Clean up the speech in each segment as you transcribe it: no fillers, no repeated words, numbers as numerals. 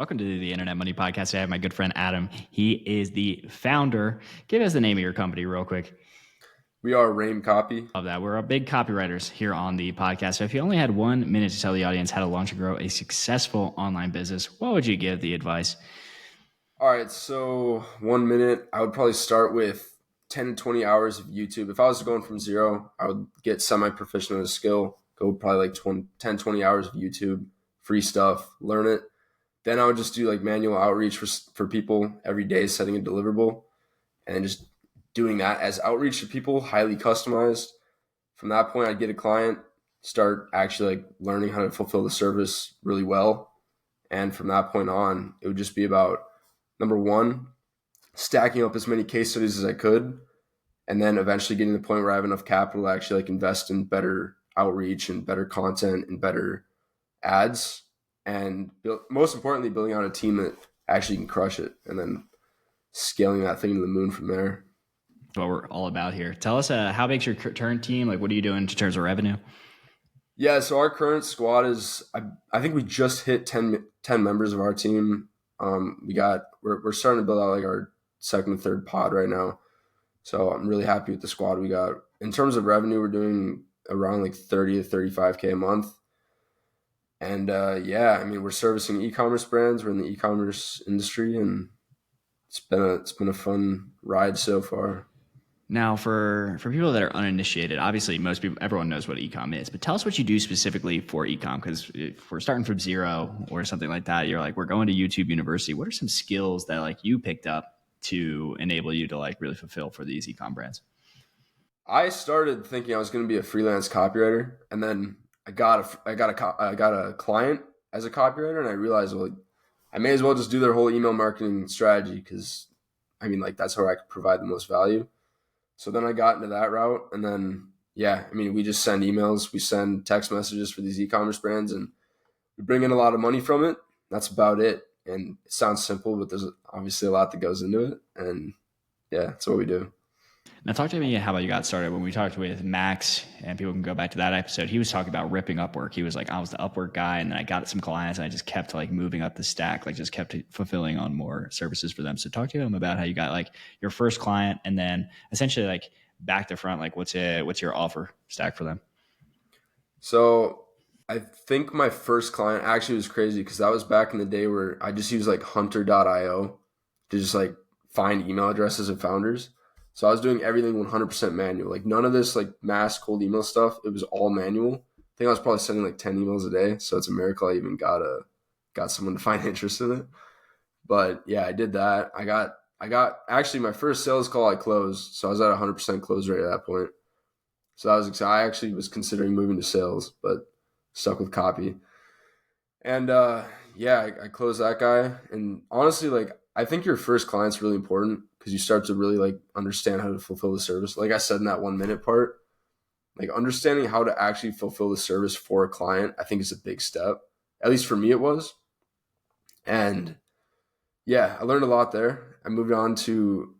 Welcome to the Internet Money Podcast. I have my good friend Adam. He is the founder. Give us the name of your company real quick. We are Rehm Copy. Of that, we're big copywriters here on the podcast. So if you only had 1 minute to tell the audience how to launch and grow a successful online business, what would you give the advice? All right, so 1 minute, I would probably start with 10 to 20 hours of YouTube. If I was going from zero, I would get semi-proficient in a skill, go probably like 10, 20 hours of YouTube, free stuff, learn it. Then I would just do like manual outreach for people every day, setting a deliverable, and then just doing that as outreach to people, highly customized. From that point, I'd get a client, start actually like learning how to fulfill the service really well. And from that point on, it would just be about, number one, stacking up as many case studies as I could, and then eventually getting to the point where I have enough capital to actually like invest in better outreach and better content and better ads. And most importantly, building out a team that actually can crush it, and then scaling that thing to the moon from there. What we're all about here. Tell us how big's your current team? Like, what are you doing in terms of revenue? Yeah, so our current squad is, I think we just hit 10 members of our team. We're starting to build out like our second and third pod right now. So I'm really happy with the squad we got. In terms of revenue, we're doing around like 30 to 35K a month. And we're servicing e-commerce brands. We're in the e-commerce industry, and it's been a fun ride so far. Now, for people that are uninitiated, obviously everyone knows what ecom is, but tell us what you do specifically for ecom, because if we're starting from zero or something like that, you're like, we're going to YouTube University. What are some skills that like you picked up to enable you to like really fulfill for these ecom brands? I started thinking I was going to be a freelance copywriter, and then I got a client as a copywriter, and I realized, well, I may as well just do their whole email marketing strategy, because that's where I could provide the most value. So then I got into that route, and then we just send emails, we send text messages for these e-commerce brands, and we bring in a lot of money from it. That's about it. And it sounds simple, but there's obviously a lot that goes into it, and yeah, that's what we do. Now, talk to me how about you got started. When we talked with Max, and people can go back to that episode, he was talking about ripping Upwork. He was like, I was the Upwork guy, and then I got some clients, and I just kept like moving up the stack, like just kept fulfilling on more services for them. So talk to him about how you got like your first client, and then essentially like back to front, like what's your offer stack for them? So I think my first client actually was crazy, because that was back in the day where I just used like hunter.io to just like find email addresses of founders. So I was doing everything 100% manual, like none of this like mass cold email stuff. It was all manual. I think I was probably sending like 10 emails a day. So it's a miracle I even got someone to find interest in it. But yeah, I did that. I got actually my first sales call I closed. So I was at 100% close rate at that point. So that was exciting. I actually was considering moving to sales, but stuck with copy. And I closed that guy. And honestly, like I think your first client's really important, because you start to really like understand how to fulfill the service. Like I said in that 1 minute part, like understanding how to actually fulfill the service for a client, I think is a big step. At least for me, it was. And yeah, I learned a lot there. I moved on to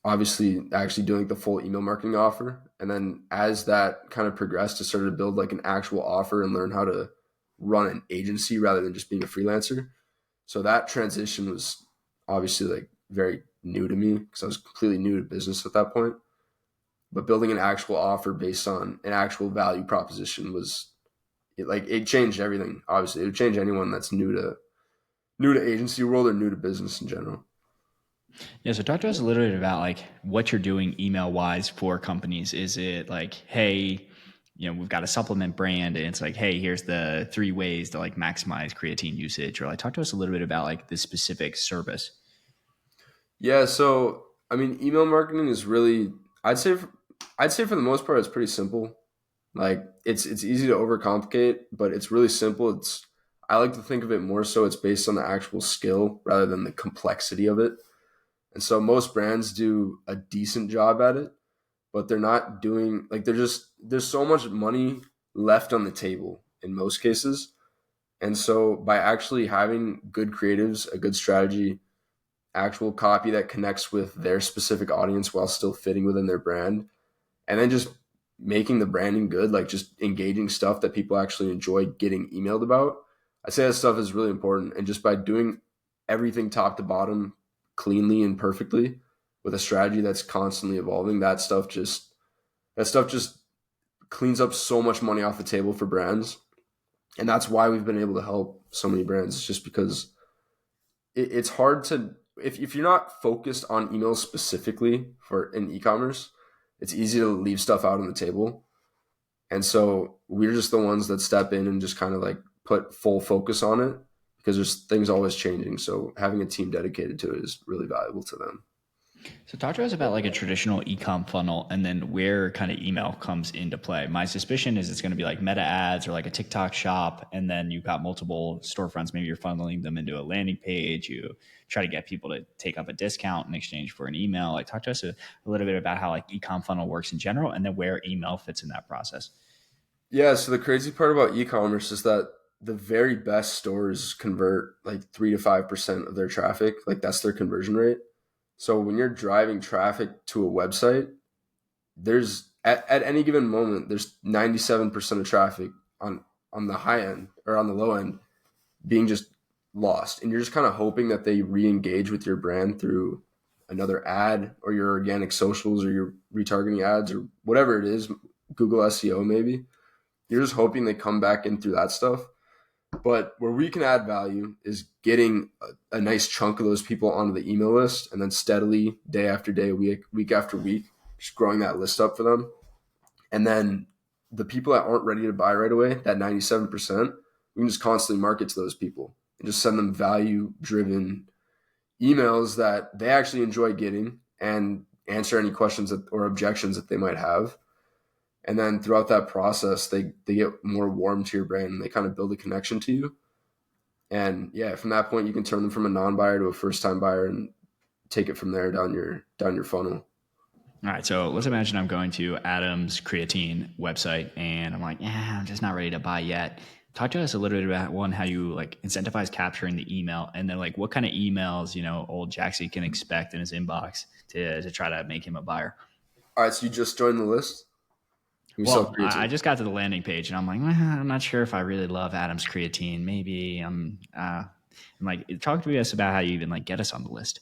obviously actually doing the full email marketing offer. And then as that kind of progressed, I started to build like an actual offer and learn how to run an agency rather than just being a freelancer. So that transition was obviously like very new to me, because I was completely new to business at that point. But building an actual offer based on an actual value proposition it changed everything. Obviously, it would change anyone that's new to agency world or new to business in general. Yeah, so talk to us a little bit about like what you're doing email wise for companies. Is it like, hey, we've got a supplement brand, and it's like, hey, here's the 3 ways to like maximize creatine usage, or like talk to us a little bit about like the specific service. Yeah, so email marketing is really, I'd say for the most part, it's pretty simple. Like it's easy to overcomplicate, but it's really simple. I like to think of it more so it's based on the actual skill rather than the complexity of it. And so most brands do a decent job at it, but they're not doing like there's so much money left on the table in most cases. And so by actually having good creatives, a good strategy, actual copy that connects with their specific audience while still fitting within their brand, and then just making the branding good, like just engaging stuff that people actually enjoy getting emailed about. I say that stuff is really important. And just by doing everything top to bottom cleanly and perfectly with a strategy that's constantly evolving, that stuff just cleans up so much money off the table for brands. And that's why we've been able to help so many brands. It's just because it's hard to, if you're not focused on emails specifically for in e-commerce, it's easy to leave stuff out on the table. And so we're just the ones that step in and just kind of like put full focus on it because there's things always changing. So having a team dedicated to it is really valuable to them. So talk to us about like a traditional ecom funnel and then where kind of email comes into play. My suspicion is it's going to be like meta ads or like a TikTok shop. And then you've got multiple storefronts. Maybe you're funneling them into a landing page. You try to get people to take up a discount in exchange for an email. Like talk to us a little bit about how like ecom funnel works in general and then where email fits in that process. Yeah, so the crazy part about e-commerce is that the very best stores convert like 3 to 5% of their traffic. Like that's their conversion rate. So when you're driving traffic to a website, there's at any given moment, there's 97% of traffic on the high end or on the low end being just lost. And you're just kind of hoping that they re-engage with your brand through another ad or your organic socials or your retargeting ads or whatever it is, Google SEO maybe. You're just hoping they come back in through that stuff. But where we can add value is getting a nice chunk of those people onto the email list and then steadily, day after day, week after week, just growing that list up for them. And then the people that aren't ready to buy right away, that 97%, we can just constantly market to those people and just send them value-driven emails that they actually enjoy getting and answer any questions or objections that they might have. And then throughout that process, they get more warm to your brand and they kind of build a connection to you. And yeah, from that point, you can turn them from a non-buyer to a first-time buyer and take it from there down your funnel. All right, so let's imagine I'm going to Adam's creatine website and I'm like, yeah, I'm just not ready to buy yet. Talk to us a little bit about one, how you like incentivize capturing the email and then like what kind of emails, old Jaxie can expect in his inbox to try to make him a buyer. All right, so you just joined the list. We sell Well, I creatine. just got to the landing page and I'm like, I'm not sure if I really love Adam's creatine. Maybe I'm like, talk to us about how you even like get us on the list.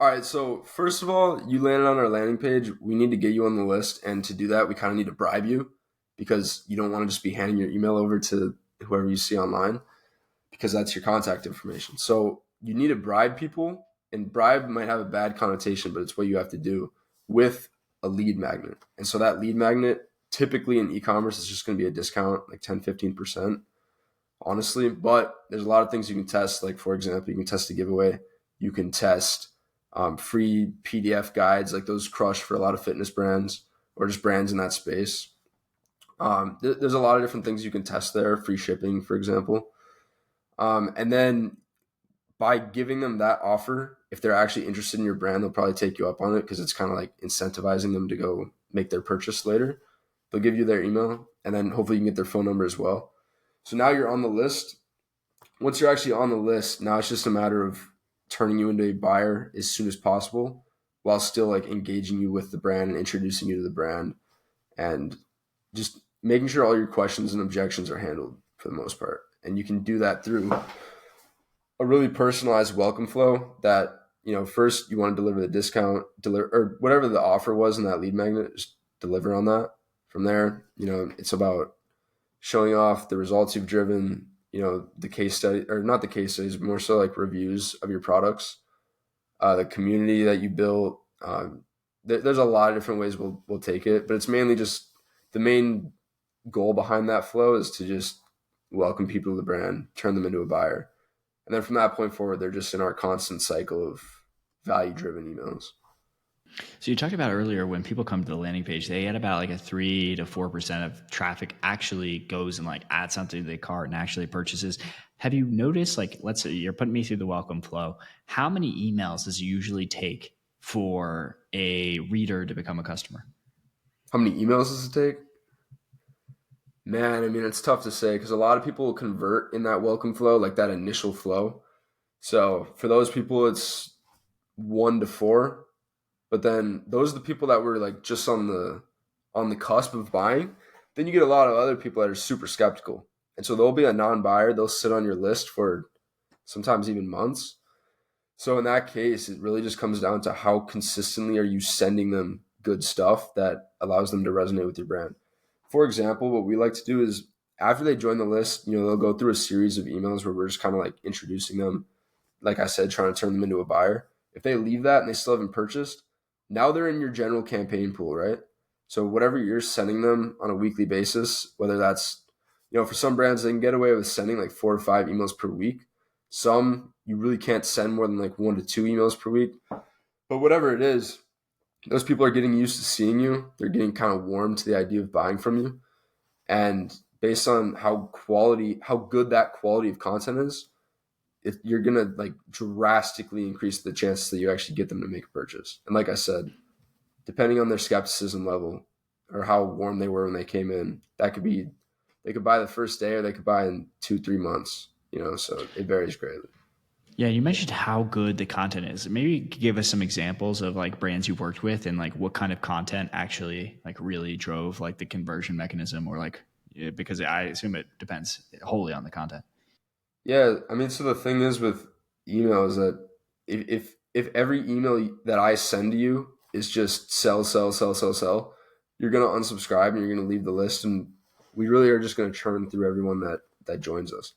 All right, so first of all, you landed on our landing page. We need to get you on the list, and to do that, we kind of need to bribe you because you don't want to just be handing your email over to whoever you see online because that's your contact information. So you need to bribe people, and bribe might have a bad connotation, but it's what you have to do with a lead magnet. And so that lead magnet, typically in e-commerce, is just going to be a discount, like 10-15%, honestly. But there's a lot of things you can test. Like, for example, you can test a giveaway. You can test free PDF guides, like those crush for a lot of fitness brands or just brands in that space. There's a lot of different things you can test there, free shipping, for example. And then by giving them that offer, if they're actually interested in your brand, they'll probably take you up on it because it's kind of like incentivizing them to go make their purchase later. They'll give you their email and then hopefully you can get their phone number as well. So now you're on the list. Once you're actually on the list, now it's just a matter of turning you into a buyer as soon as possible while still like engaging you with the brand and introducing you to the brand and just making sure all your questions and objections are handled for the most part. And you can do that through a really personalized welcome flow that, first you want to deliver the discount, or whatever the offer was in that lead magnet, just deliver on that. From there, it's about showing off the results you've driven, the case study, or not the case studies, but more so like reviews of your products, the community that you built. There's a lot of different ways we'll take it, but it's mainly just the main goal behind that flow is to just welcome people to the brand, turn them into a buyer. And then from that point forward, they're just in our constant cycle of value-driven emails. So you talked about earlier when people come to the landing page, they get about like a 3 to 4% of traffic actually goes and like adds something to the cart and actually purchases. Have you noticed, like, let's say you're putting me through the welcome flow, how many emails does it usually take for a reader to become a customer? How many emails does it take? Man, I mean, it's tough to say because a lot of people will convert in that welcome flow, like that initial flow. So for those people, it's 1 to 4. But then those are the people that were like just on the cusp of buying. Then you get a lot of other people that are super skeptical. And so they'll be a non-buyer. They'll sit on your list for sometimes even months. So in that case, it really just comes down to how consistently are you sending them good stuff that allows them to resonate with your brand. For example, what we like to do is after they join the list, they'll go through a series of emails where we're just kind of like introducing them, like I said, trying to turn them into a buyer. If they leave that and they still haven't purchased, now they're in your general campaign pool, right? So whatever you're sending them on a weekly basis, whether that's, for some brands, they can get away with sending like 4 or 5 emails per week. Some you really can't send more than like 1 to 2 emails per week. But whatever it is, those people are getting used to seeing you. They're getting kind of warm to the idea of buying from you. And based on how good that quality of content is, you're gonna like drastically increase the chances that you actually get them to make a purchase. And like I said, depending on their skepticism level or how warm they were when they came in, that could be they could buy the first day or they could buy in 2-3 months. So it varies greatly. Yeah, you mentioned how good the content is. Maybe you could give us some examples of like brands you've worked with and like what kind of content actually like really drove like the conversion mechanism or like because I assume it depends wholly on the content. Yeah, I mean, so the thing is with email is that if every email that I send to you is just sell, sell, sell, sell, sell, you're gonna unsubscribe and you're gonna leave the list, and we really are just gonna churn through everyone that joins us.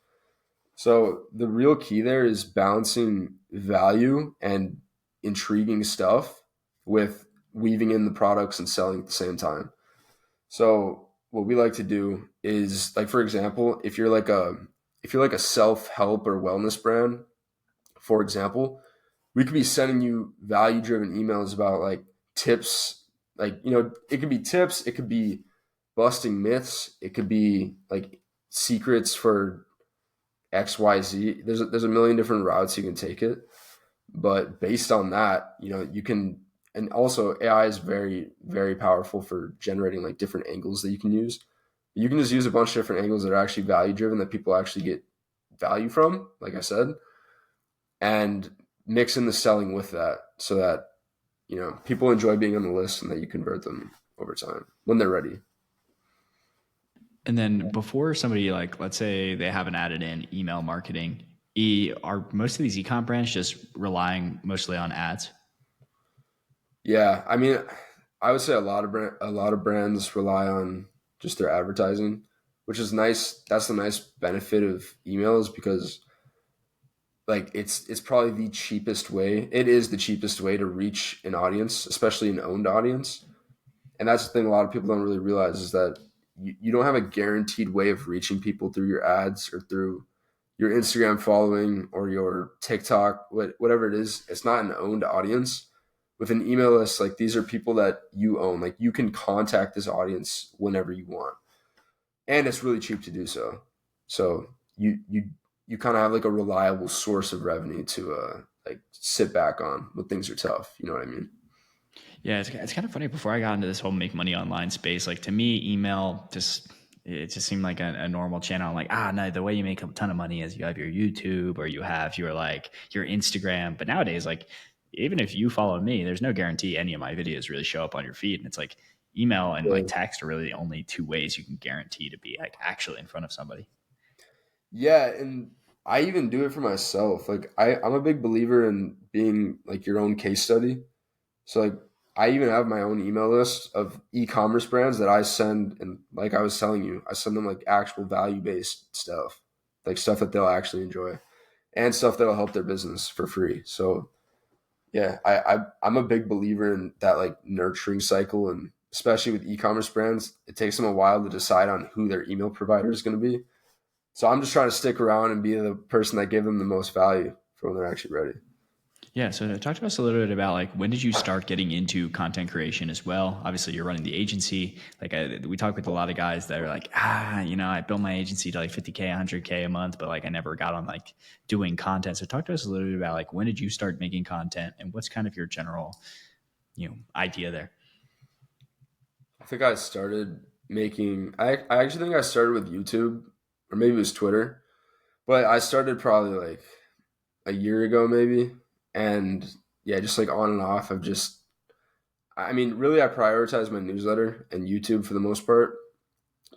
So the real key there is balancing value and intriguing stuff with weaving in the products and selling at the same time. So what we like to do is like, for example, if you're like a self-help or wellness brand, for example, we could be sending you value-driven emails about like tips, like, it could be tips, it could be busting myths, it could be like secrets for XYZ. There's a million different routes you can take it. But based on that, you can, and also AI is very, very powerful for generating like different angles that you can use. You can just use a bunch of different angles that are actually value driven that people actually get value from, like I said, and mix in the selling with that so that, people enjoy being on the list and that you convert them over time when they're ready. And then before somebody like let's say they haven't added in email marketing, are most of these ecom brands just relying mostly on ads? Yeah, I mean, I would say a lot of brands rely on just their advertising, which is nice. That's the nice benefit of emails because like it's probably the cheapest way. It is the cheapest way to reach an audience, especially an owned audience. And that's the thing a lot of people don't really realize is that you don't have a guaranteed way of reaching people through your ads or through your Instagram following or your TikTok, whatever it is. It's not an owned audience. With an email list, like these are people that you own. Like you can contact this audience whenever you want, and it's really cheap to do so. So you kind of have like a reliable source of revenue to like sit back on when things are tough. You know what I mean? Yeah, it's kind of funny. Before I got into this whole make money online space, like to me, email just it just seemed like a normal channel. I'm like, no, the way you make a ton of money is you have your YouTube or you have your like your Instagram. But nowadays, like even if you follow me, there's no guarantee any of my videos really show up on your feed. And it's like email and like Yeah. text are really the only two ways you can guarantee to be like actually in front of somebody. Yeah, and I even do it for myself. Like I'm a big believer in being like your own case study. So like I even have my own email list of e-commerce brands that I send, and like I was telling you, I send them like actual value-based stuff, like stuff that they'll actually enjoy and stuff that'll help their business for free. So yeah, I'm a big believer in that like nurturing cycle, and especially with e-commerce brands, it takes them a while to decide on who their email provider is going to be. So I'm just trying to stick around and be the person that gave them the most value for when they're actually ready. Yeah, so talk to us a little bit about like when did you start getting into content creation as well? Obviously, you're running the agency. Like we talk with a lot of guys that are like, I built my agency to like 50K, 100K a month, but like I never got on like doing content. So talk to us a little bit about like when did you start making content and what's kind of your general, idea there? I think I started making. I actually think I started with YouTube, or maybe it was Twitter, but I started probably like a year ago, maybe, and yeah, just like on and off. I've just, I mean, really, I prioritize my newsletter and YouTube for the most part,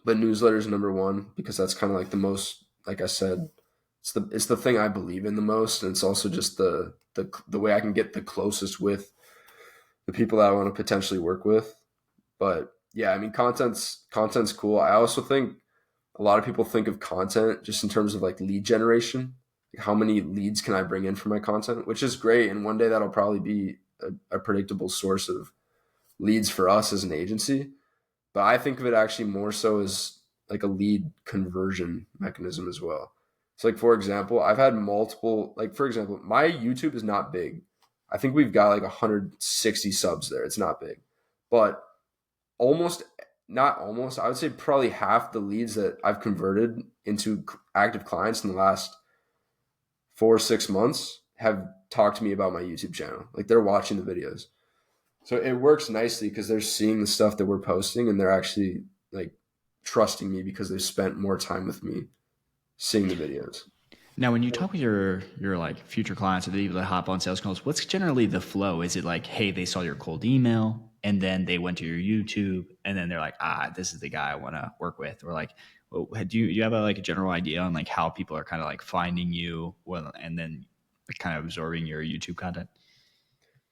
but newsletter is number one because that's kind of like the most, like I said, it's the thing I believe in the most, and it's also just the way I can get the closest with the people that I want to potentially work with. But yeah, I mean, content's cool. I also think a lot of people think of content just in terms of like lead generation. Like how many leads can I bring in for my content, which is great. And one day that'll probably be a predictable source of leads for us as an agency. But I think of it actually more so as like a lead conversion mechanism as well. So like for example, I've had multiple like for example, my YouTube is not big. I think we've got like 160 subs there. It's not big. But almost not almost, I would say probably half the leads that I've converted into active clients in the last 4 or 6 months have talked to me about my YouTube channel. Like they're watching the videos. So it works nicely because they're seeing the stuff that we're posting and they're actually like trusting me because they've spent more time with me seeing the videos. Now, when you talk with your like future clients or the people that hop on sales calls, what's generally the flow? Is it like, hey, they saw your cold email and then they went to your YouTube and then they're like, this is the guy I want to work with, or like, well, do you have like a general idea on like how people are kind of like finding you, well, and then kind of absorbing your YouTube content?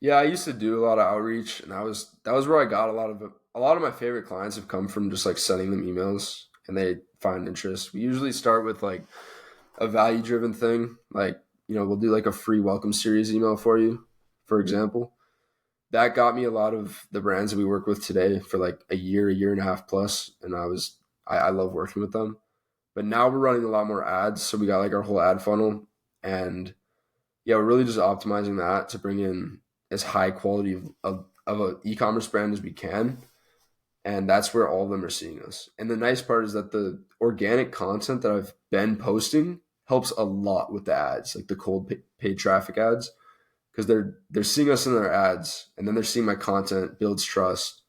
Yeah, I used to do a lot of outreach, and that was where I got a lot of it. A lot of my favorite clients have come from just like sending them emails, and they find interest. We usually start with like a value driven thing, like we'll do like a free welcome series email for you, for example. That got me a lot of the brands that we work with today for like a year and a half plus, and I love working with them. But now we're running a lot more ads, so we got like our whole ad funnel, and yeah, we're really just optimizing that to bring in as high quality of an e-commerce brand as we can. And that's where all of them are seeing us. And the nice part is that the organic content that I've been posting helps a lot with the ads, like the cold paid traffic ads, because they're seeing us in their ads, and then they're seeing my content builds trust.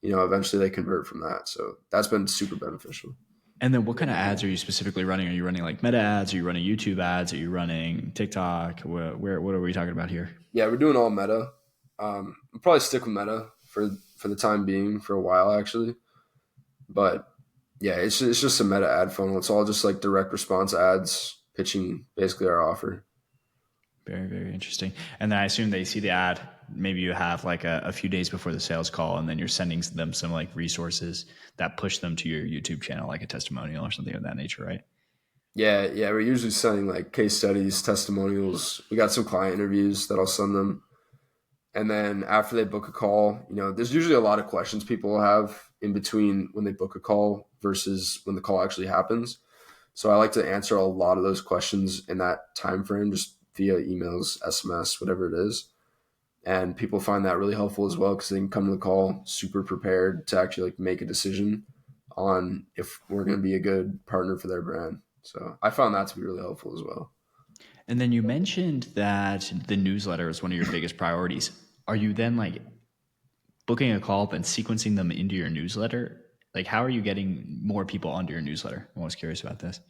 Eventually they convert from that. So that's been super beneficial. And then what kind of ads are you specifically running? Are you running like meta ads? Are you running YouTube ads? Are you running TikTok? What are we talking about here? Yeah, we're doing all meta. We'll probably stick with meta for the time being for a while actually. But yeah, it's just a meta ad funnel. It's all just like direct response ads pitching basically our offer. Very, very interesting. And then I assume they see the ad. Maybe you have like a few days before the sales call, and then you're sending them some like resources that push them to your YouTube channel, like a testimonial or something of that nature, right? Yeah, we're usually sending like case studies, testimonials. We got some client interviews that I'll send them. And then after they book a call, there's usually a lot of questions people will have in between when they book a call versus when the call actually happens. So I like to answer a lot of those questions in that time frame, just via emails, SMS, whatever it is. And people find that really helpful as well because they can come to the call super prepared to actually like make a decision on if we're going to be a good partner for their brand. So I found that to be really helpful as well. And then you mentioned that the newsletter is one of your biggest priorities. Are you then like booking a call up and sequencing them into your newsletter? Like, how are you getting more people onto your newsletter? I'm always curious about this.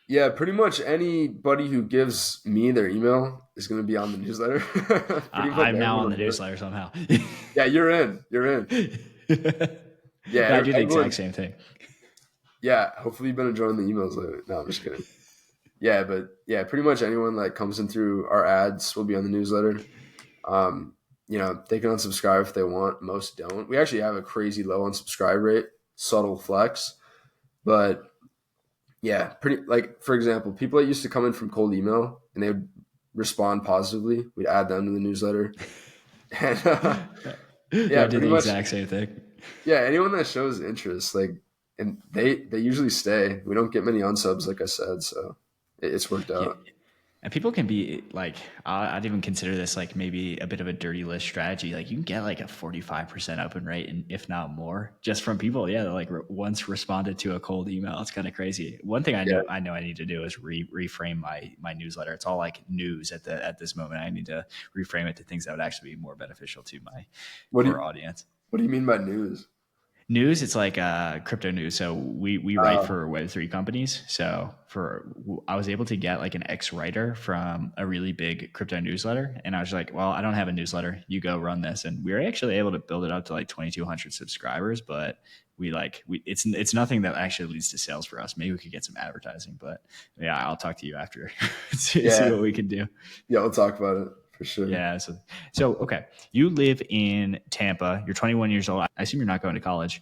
Yeah, pretty much anybody who gives me their email is going to be on the newsletter. Pretty much I'm now everyone on the on board. newsletter somehow. Yeah, you're in. You're in. I Yeah, do the exact everyone. same thing. Yeah, hopefully you've been enjoying the emails lately. No, I'm just kidding. Yeah, but yeah, pretty much anyone that comes in through our ads will be on the newsletter. Um, they can unsubscribe if they want. Most don't. We actually have a crazy low unsubscribe rate. Subtle flex, but yeah, pretty like for example, people that used to come in from cold email and they would respond positively, we'd add them to the newsletter. And I yeah, did pretty the much exact same thing. yeah, anyone that shows interest, like and they usually stay. We don't get many unsubs, like I said, so it's worked Yeah. out. And people can be like, I'd even consider this like maybe a bit of a dirty list strategy. Like you can get like a 45% open rate, and if not more, just from people, yeah, that like once responded to a cold email. It's kind of crazy. One thing Yeah. I know I need to do is reframe my newsletter. It's all like news at this moment. I need to reframe it to things that would actually be more beneficial to my What do core you audience. what do you mean by news? News, it's like crypto news. So we write Uh, for Web3 companies. So I was able to get like an ex writer from a really big crypto newsletter, and I was like, well, I don't have a newsletter. You go run this, and we were actually able to build it up to like 2,200 subscribers. But it's nothing that actually leads to sales for us. Maybe we could get some advertising, but yeah, I'll talk to you after see yeah, what we can do. yeah, we'll talk about it for sure. Yeah. So okay, you live in Tampa. You're 21 years old. I assume you're not going to college.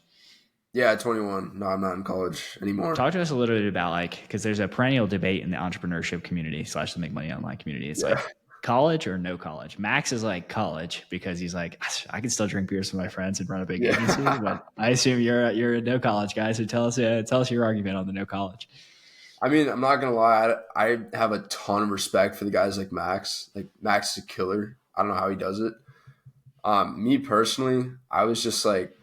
Yeah, 21. No, I'm not in college anymore. Talk to us a little bit about like, because there's a perennial debate in the entrepreneurship community slash the make money online community. It's Yeah. like college or no college. Max is like college because he's like, I can still drink beers with my friends and run a big agency. Yeah. But I assume you're a no college guy. So tell us your argument on the no college. I mean, I'm not gonna lie. I have a ton of respect for the guys like Max. Like Max is a killer. I don't know how he does it. Me personally, I was just like,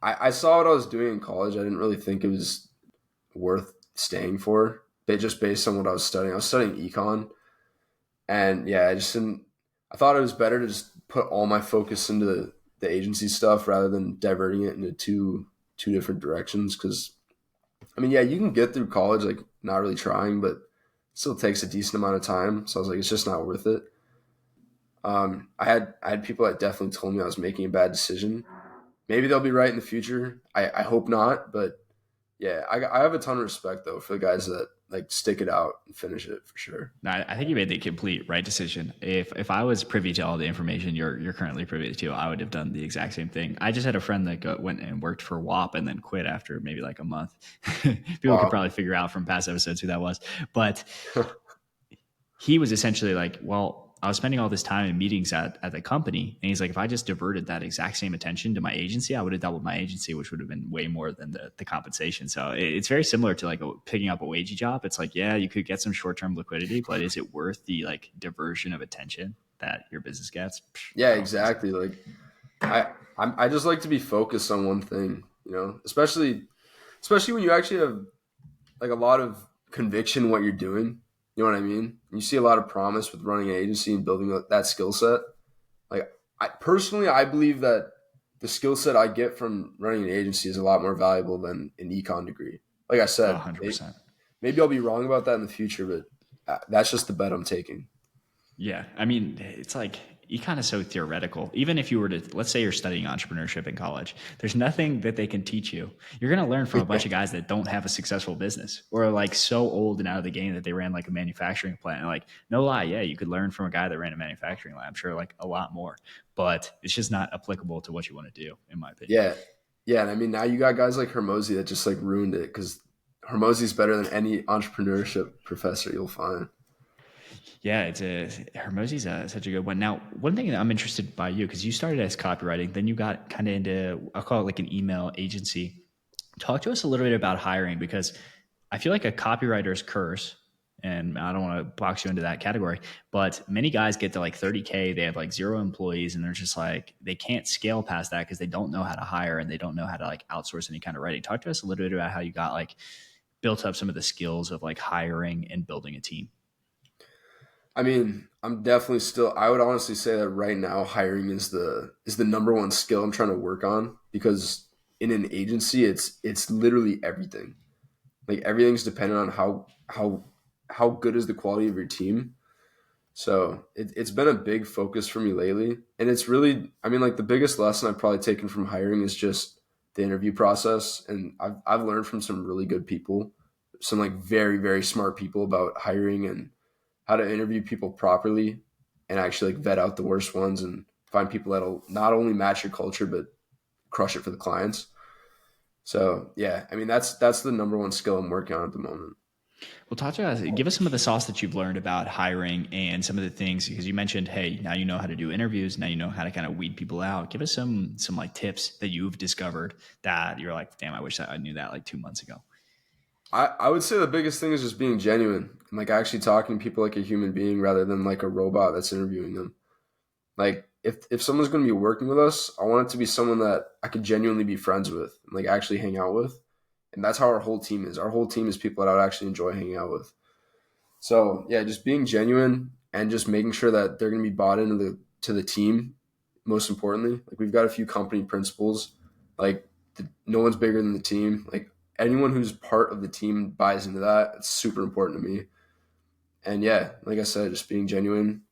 I saw what I was doing in college. I didn't really think it was worth staying for. They just based on what I was studying. I was studying econ, and yeah, I just didn't. I thought it was better to just put all my focus into the agency stuff rather than diverting it into two different directions. Because I mean, yeah, you can get through college like not really trying, but it still takes a decent amount of time. So I was like, it's just not worth it. I had people that definitely told me I was making a bad decision. Maybe they'll be right in the future. I hope not, but yeah, I have a ton of respect though for the guys that like stick it out and finish it for sure. No, I think you made the complete right decision. If I was privy to all the information you're currently privy to, I would have done the exact same thing. I just had a friend that went and worked for WAP and then quit after maybe like a month. People could Wow. probably figure out from past episodes who that was, but he was essentially like, well, I was spending all this time in meetings at the company. And he's like, if I just diverted that exact same attention to my agency, I would have doubled my agency, which would have been way more than the compensation. So it's very similar to like picking up a wagey job. It's like, yeah, you could get some short-term liquidity, but is it worth the like diversion of attention that your business gets? Yeah, I don't think so. exactly. Like I just like to be focused on one thing, especially when you actually have like a lot of conviction in what you're doing. You know what I mean? You see a lot of promise with running an agency and building that skill set. Like I believe that the skill set I get from running an agency is a lot more valuable than an econ degree. Like I said, 100%. maybe I'll be wrong about that in the future, but that's just the bet I'm taking. Yeah. I mean, it's like econ is so theoretical. Even if you were to, let's say you're studying entrepreneurship in college, there's nothing that they can teach you. You're going to learn from a bunch of guys that don't have a successful business or are like so old and out of the game that they ran like a manufacturing plant. And like, no lie. Yeah. You could learn from a guy that ran a manufacturing lab, sure, like a lot more, but it's just not applicable to what you want to do, in my opinion. Yeah, yeah, and I mean now you got guys like Hermosi that just like ruined it because Hermosi's better than any entrepreneurship professor you'll find. Yeah, it's a Hermosi's such a good one. Now, one thing that I'm interested by you because you started as copywriting, then you got kind of into I'll call it like an email agency. Talk to us a little bit about hiring because I feel like a copywriter's curse, and I don't want to box you into that category, but many guys get to like 30K, they have like zero employees, and they're just like they can't scale past that because they don't know how to hire and they don't know how to like outsource any kind of writing. Talk to us a little bit about how you got like built up some of the skills of like hiring and building a team. I mean, I'm definitely still. I would honestly say that right now, hiring is the number one skill I'm trying to work on because in an agency, it's literally everything. Like everything's dependent on how good is the quality of your team. So it's been a big focus for me lately, and it's really. I mean, like the biggest lesson I've probably taken from hiring is just the interview process, and I've learned from some really good people, some like very very smart people about hiring and how to interview people properly and actually like vet out the worst ones and find people that'll not only match your culture but crush it for the clients. So yeah, I mean that's the number one skill I'm working on at the moment. Well, Tatcha, give us some of the sauce that you've learned about hiring and some of the things because you mentioned, hey, now you know how to do interviews, now you know how to kind of weed people out. Give us some like tips that you've discovered that you're like, damn, I wish I knew that like 2 months ago. I would say the biggest thing is just being genuine and like actually talking to people like a human being rather than like a robot that's interviewing them. Like if someone's going to be working with us, I want it to be someone that I could genuinely be friends with and like actually hang out with. And that's how our whole team is. Our whole team is people that I would actually enjoy hanging out with. So yeah, just being genuine and just making sure that they're going to be bought into the team. Most importantly, like we've got a few company principles. Like no one's bigger than the team. Like anyone who's part of the team buys into that. It's super important to me. And yeah, like I said, just being genuine,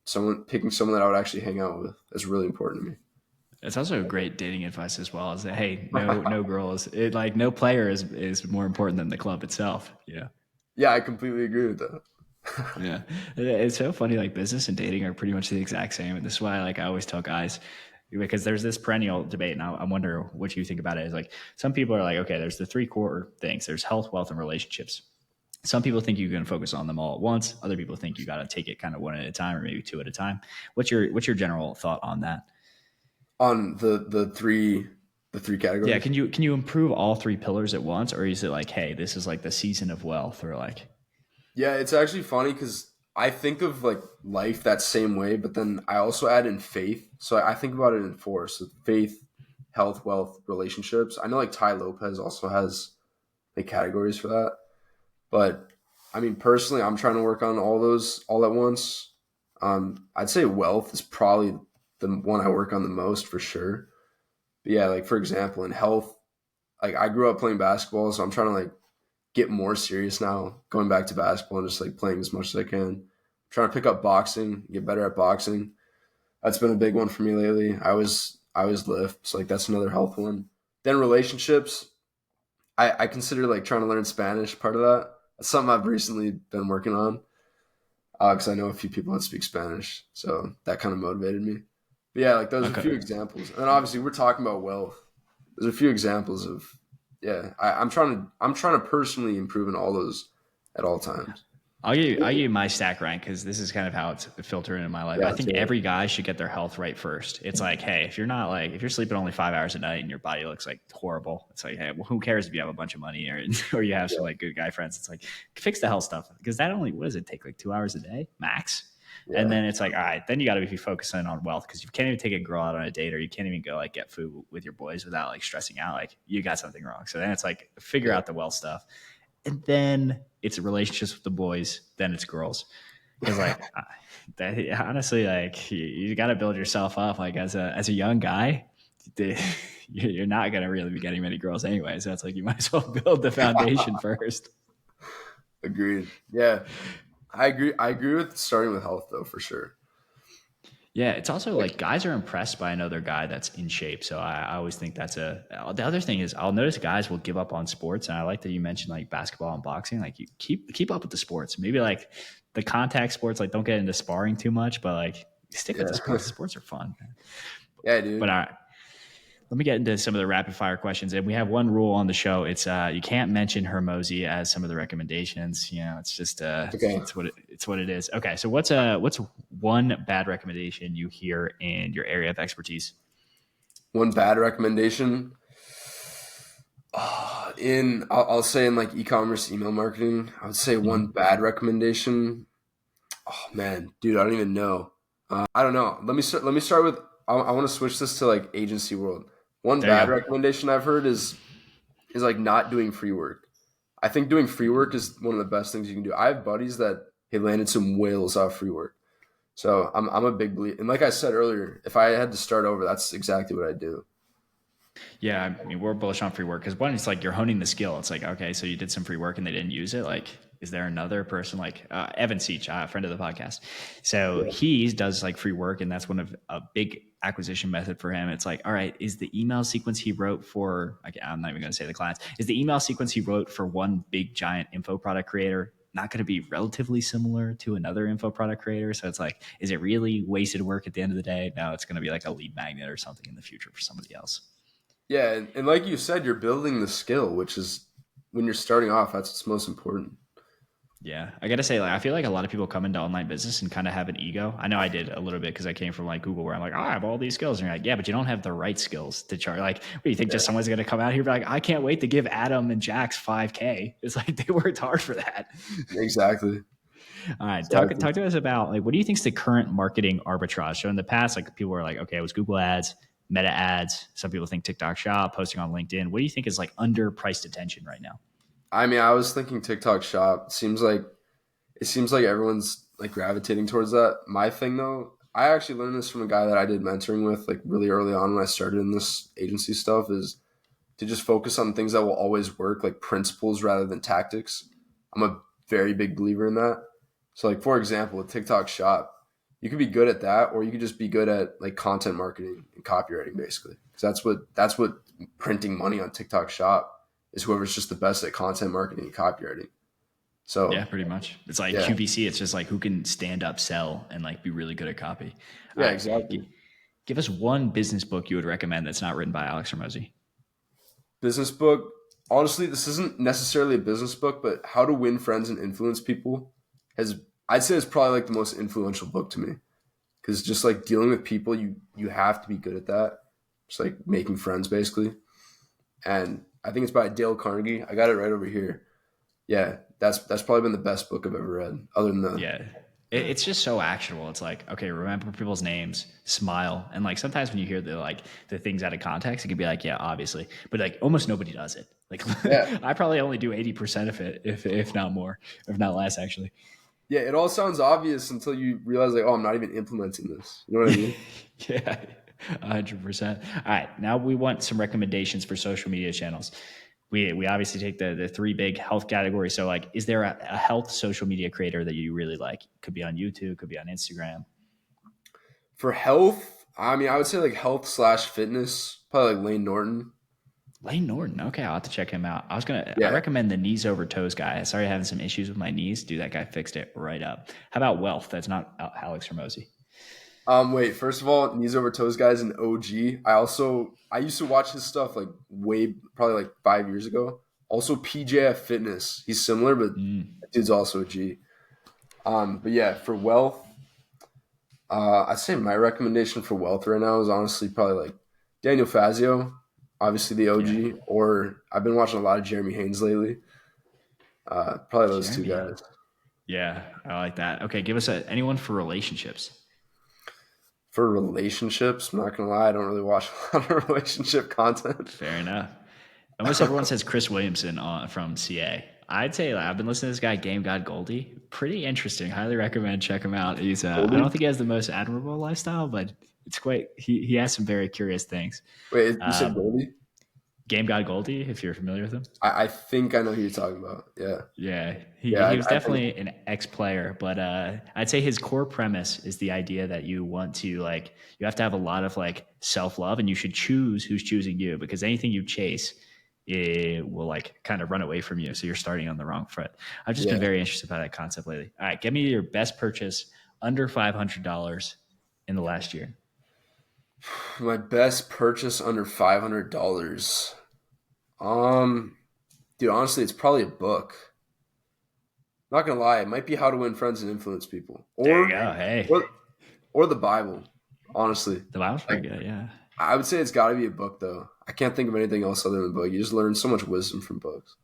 picking someone that I would actually hang out with is really important to me. It's also great dating advice as well. Is that hey, no girls, it like no player is more important than the club itself. Yeah. Yeah, I completely agree with that. Yeah, it's so funny. Like business and dating are pretty much the exact same, and this is why like I always tell guys because there's this perennial debate, and I wonder what you think about it. Is like some people are like, okay, there's the three core things: there's health, wealth, and relationships. Some people think you can focus on them all at once. Other people think you got to take it kind of one at a time, or maybe two at a time. What's your general thought on that? On the three Yeah, categories. can you improve all three pillars at once, or is it like, hey, this is like the season of wealth, or like, Yeah, it's actually funny because I think of like life that same way, but then I also add in faith. So I think about it in four. So faith, health, wealth, relationships. I know like Ty Lopez also has like categories for that. But I mean, personally, I'm trying to work on all those all at once. I'd say wealth is probably the one I work on the most for sure. But yeah, like for example, in health, like I grew up playing basketball, so I'm trying to like get more serious now, going back to basketball and just like playing as much as I can. Trying to pick up boxing, get better at boxing. That's been a big one for me lately. I was lift, so like that's another health one. Then relationships, I consider like trying to learn Spanish part of that. That's something I've recently been working on because I know a few people that speak Spanish, so that kind of motivated me. But yeah, like those are a okay, few examples, and then obviously we're talking about wealth. There's a few examples of yeah. I'm trying to personally improve in all those at all times. I'll give you my stack rank because this is kind of how it's filtered into my life. Yeah, I let's think hear it. every guy should get their health right first. It's like, hey, if you're sleeping only 5 hours a night and your body looks like horrible, it's like, hey, well, who cares if you have a bunch of money or or you have some Yeah, like good guy friends? It's like fix the health stuff because that only what does it take like 2 hours a day max. And yeah, then it's like, all right, then you got to be focusing on wealth because you can't even take a girl out on a date or you can't even go like get food with your boys without like stressing out. Like you got something wrong. So then it's like figure yeah. out the wealth stuff and then it's relationships with the boys, then it's girls. Because like that, honestly, like you got to build yourself up. Like as a young guy, you're not gonna really be getting many girls anyway. So it's like you might as well build the foundation first. Agreed. Yeah, I agree. I agree with starting with health though for sure. Yeah, it's also Like like guys are impressed by another guy that's in shape. So I always think that's a. The other thing is I'll notice guys will give up on sports, and I like that you mentioned like basketball and boxing. Like you keep up with the sports. Maybe like the contact sports, like don't get into sparring too much, but like stick with the yeah, sports. The sports are fun. yeah, But dude. all right, let me get into some of the rapid fire questions. And we have one rule on the show. It's you can't mention Hermosi as some of the recommendations. You know, it's just Okay, it's what it is. Okay, so what's one bad recommendation you hear in your area of expertise? one bad recommendation. I'll say in like e-commerce email marketing, I would say one Mhm. bad recommendation. Oh man, dude, I don't even know. I don't know. Let me start with. I want to switch this to like agency world. One There you bad go. recommendation I've heard is like not doing free work. I think doing free work is one of the best things you can do. I have buddies that have landed some whales off free work. So I'm a big believer. And like I said earlier, if I had to start over, that's exactly what I do. Yeah, I mean, we're bullish on free work because one, it's like you're honing the skill. It's like, okay, so you did some free work and they didn't use it. Like, is there another person like Evan Seach, a friend of the podcast? So Yeah. he does like free work, and that's one of a big acquisition method for him. It's like, all right, is the email sequence he wrote for? Okay, I'm not even going to say the clients. Is the email sequence he wrote for one big giant info product creator not going to be relatively similar to another info product creator? So it's like, is it really wasted work at the end of the day? No, it's going to be like a lead magnet or something in the future for somebody else. Yeah, and like you said, you're building the skill, which is when you're starting off, that's what's most important. Yeah, I gotta say, like, I feel like a lot of people come into online business and kind of have an ego. I know I did a little bit because I came from like Google, where I'm like, oh, I have all these skills, and you're like, yeah, but you don't have the right skills to charge. Like, what do you think? Yeah, Just someone's gonna come out here and be like, I can't wait to give Adam and Jax 5K. It's like they worked hard for that. exactly. All right, Exactly. talk to us about like what do you think is the current marketing arbitrage? So in the past, like people were like, okay, it was Google ads, Meta ads. Some people think TikTok Shop, posting on LinkedIn. What do you think is like underpriced attention right now? I mean, I was thinking TikTok Shop. It seems like everyone's like gravitating towards that. My thing though, I actually learned this from a guy that I did mentoring with like really early on when I started in this agency stuff is to just focus on things that will always work, like principles rather than tactics. I'm a very big believer in that. So like for example, a TikTok shop, you could be good at that, or you could just be good at like content marketing and copywriting basically. Because that's what printing money on TikTok shop is, whoever's just the best at content marketing and copywriting. Yeah, So pretty much. It's like yeah. QVC. It's just like who can stand up, sell, and like be really good at copy. All Yeah, right, exactly. give us one business book you would recommend that's not written by Alex Ramosi. Business book. Honestly, this isn't necessarily a business book, but How to Win Friends and Influence People has, I'd say, it's probably like the most influential book to me, because just like dealing with people, you have to be good at that. Just like making friends basically. And I think it's by Dale Carnegie. I got it right over here. Yeah, that's probably been the best book I've ever read, other than the Yeah. It's just so actionable. It's like, okay, remember people's names, smile. And like sometimes when you hear the things out of context, it can be like, yeah, obviously. But like almost nobody does it. Like yeah. I probably only do 80% of it, if not more, if not less actually. Yeah, it all sounds obvious until you realize like, oh, I'm not even implementing this. You know what I mean? Yeah. 100%. All right. Now we want some recommendations for social media channels. We obviously take the three big health categories. So like, is there a health social media creator that you really like? Could be on YouTube, could be on Instagram. For health, I mean, I would say like health slash fitness, probably like Lane Norton. Lane Norton. Okay, I'll have to check him out. I Yeah. recommend the knees over toes guy. I started having some issues with my knees. Dude, that guy fixed it right up. How about wealth? That's not Alex Ramosi. Wait, first of all, Knees Over Toes guy's an OG. I used to watch his stuff like way probably like 5 years ago. Also PJF Fitness. He's similar, but that dude's also a G. But yeah, for wealth, I'd say my recommendation for wealth right now is honestly probably like Daniel Fazio, obviously the Yeah. OG, or I've been watching a lot of Jeremy Haynes lately. Probably those two Jeremy. guys. Yeah, I like that. Okay, give us anyone for relationships. For relationships, I'm not gonna lie, I don't really watch a lot of relationship content. Fair enough. Almost everyone says Chris Williamson from CA. I'd say I've been listening to this guy, Game God Goldie. Pretty interesting. Highly recommend. Check him out. He's I don't Goldie? think he has the most admirable lifestyle, but it's quite. He has some very curious things. Wait, you said Uh, Goldie? Game God Goldie, if you're familiar with him. I think I know who you're talking about. Yeah. Yeah, Yeah, he was I think definitely an ex player, but I'd say his core premise is the idea that you want to like you have to have a lot of like self love, and you should choose who's choosing you, because anything you chase it will like kind of run away from you. So you're starting on the wrong foot. I've just been yeah. very interested by that concept lately. All right, give me your best purchase under $500 in the last year. My best purchase under $500. Um, dude, honestly, it's probably a book. Not gonna lie, it might be How to Win Friends and Influence People, There you go. Hey, or or the Bible. Honestly, the Bible's like pretty good. Yeah. I would say it's got to be a book though. I can't think of anything else other than a book. You just learn so much wisdom from books.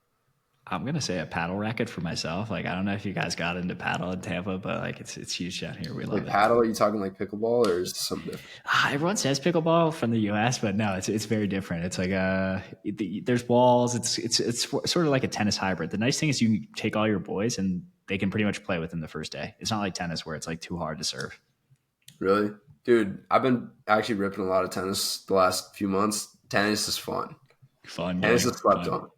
I'm gonna say a paddle racket for myself. Like I don't know if you guys got into paddle in Tampa, but like it's huge down here. We Like love it. paddle, are you talking like pickleball or is it something different? Everyone says pickleball from the U.S., but no, it's very different. It's like there's balls. It's sort of like a tennis hybrid. The nice thing is you can take all your boys and they can pretty much play within the first day. It's not like tennis where it's like too hard to serve. Really? Dude, I've been actually ripping a lot of tennis the last few months. Tennis is fun. Fun Tennis game, is slept fun. on.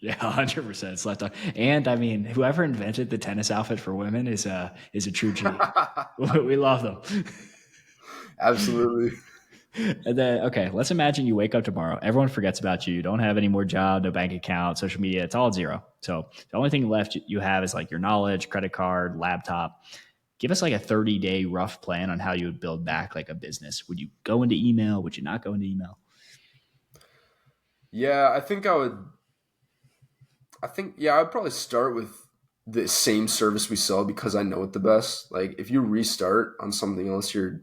Yeah, 100% slept on. And I mean, whoever invented the tennis outfit for women is a true G. We love them. Absolutely. And then, okay, let's imagine you wake up tomorrow. Everyone forgets about you. You don't have any more job, no bank account, social media. It's all zero. So the only thing left you have is like your knowledge, credit card, laptop. Give us like a 30-day rough plan on how you would build back like a business. Would you go into email? Would you not go into email? Yeah, I think I would. I'd probably start with the same service we sell because I know it the best. Like if you restart on something else, you're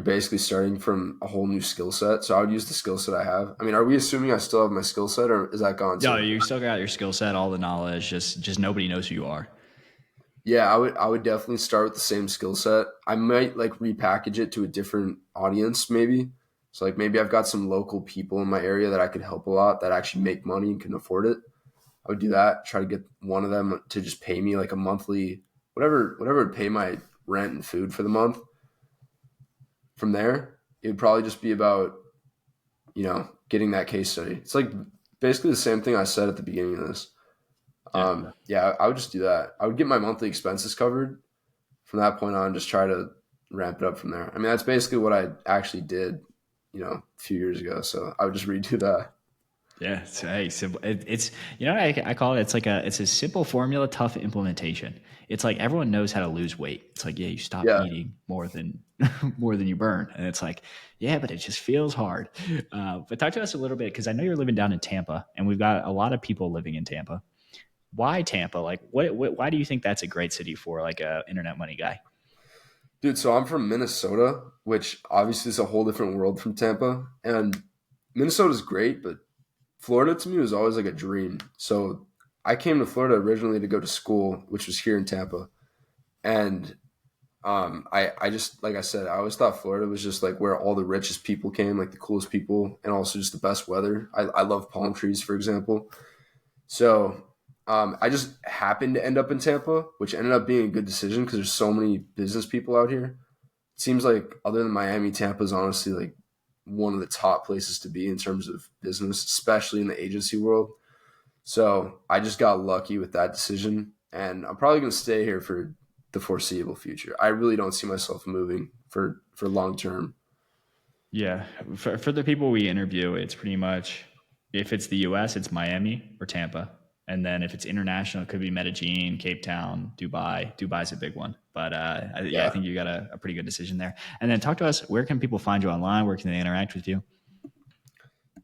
basically starting from a whole new skill set. So I would use the skill set I have. I mean, are we assuming I still have my skill set or is that gone No, too? you still got your skill set, all the knowledge. Just nobody knows who you are. Yeah, I would definitely start with the same skill set. I might like repackage it to a different audience maybe. So like maybe I've got some local people in my area that I could help a lot that actually make money and can afford it. I would do that, try to get one of them to just pay me like a monthly whatever would pay my rent and food for the month. From there, it would probably just be about getting that case study. It's like basically the same thing I said at the beginning of this. Yeah. Yeah, I would just do that. I would get my monthly expenses covered from that point on, just try to ramp it up from there. I mean, that's basically what I actually did, a few years ago. So I would just redo that. Yeah, it's hey, simple. It's I call it. It's a simple formula, tough implementation. It's like everyone knows how to lose weight. It's like you stop Yeah. eating more than more than you burn, and it's like but it just feels hard. But talk to us a little bit because I know you're living down in Tampa, and we've got a lot of people living in Tampa. Why Tampa? Like, why do you think that's a great city for like a internet money guy? Dude, so I'm from Minnesota, which obviously is a whole different world from Tampa. And Minnesota's great, but Florida to me was always like a dream. So I came to Florida originally to go to school, which was here in Tampa. And I just, like I said, I always thought Florida was just like where all the richest people came, like the coolest people, and also just the best weather. I love palm trees, for example. So I just happened to end up in Tampa, which ended up being a good decision because there's so many business people out here. It seems like other than Miami, Tampa is honestly like one of the top places to be in terms of business, especially in the agency world. So I just got lucky with that decision, and I'm probably going to stay here for the foreseeable future. I really don't see myself moving for long term. Yeah, for the people we interview, it's pretty much if it's the U.S., it's Miami or Tampa, and then if it's international, it could be Medellin, Cape Town, Dubai. Dubai's a big one, but I Yeah. think you got a pretty good decision there. And then talk to us. Where can people find you online? Where can they interact with you?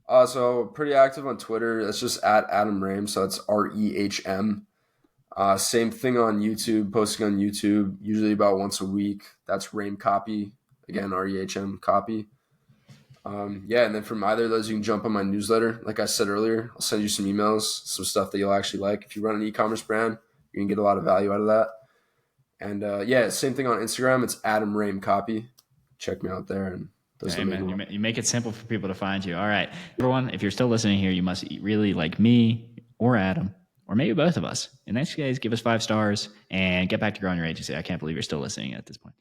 So pretty active on Twitter. That's just at Adam Rehm. So that's Rehm. Same thing on YouTube, posting on YouTube, usually about once a week. That's Rehm Copy. Again, Rehm Copy. Yeah, and then from either of those, you can jump on my newsletter. Like I said earlier, I'll send you some emails, some stuff that you'll actually like. If you run an e-commerce brand, you can get a lot of value out of that. And yeah, same thing on Instagram. It's Adam Rehm Copy. Check me out there, and those are the main Amen. ones. You make it simple for people to find you. All right, everyone. If you're still listening here, you must really like me or Adam or maybe both of us. In next case, give us 5 stars and get back to growing your agency. I can't believe you're still listening at this point.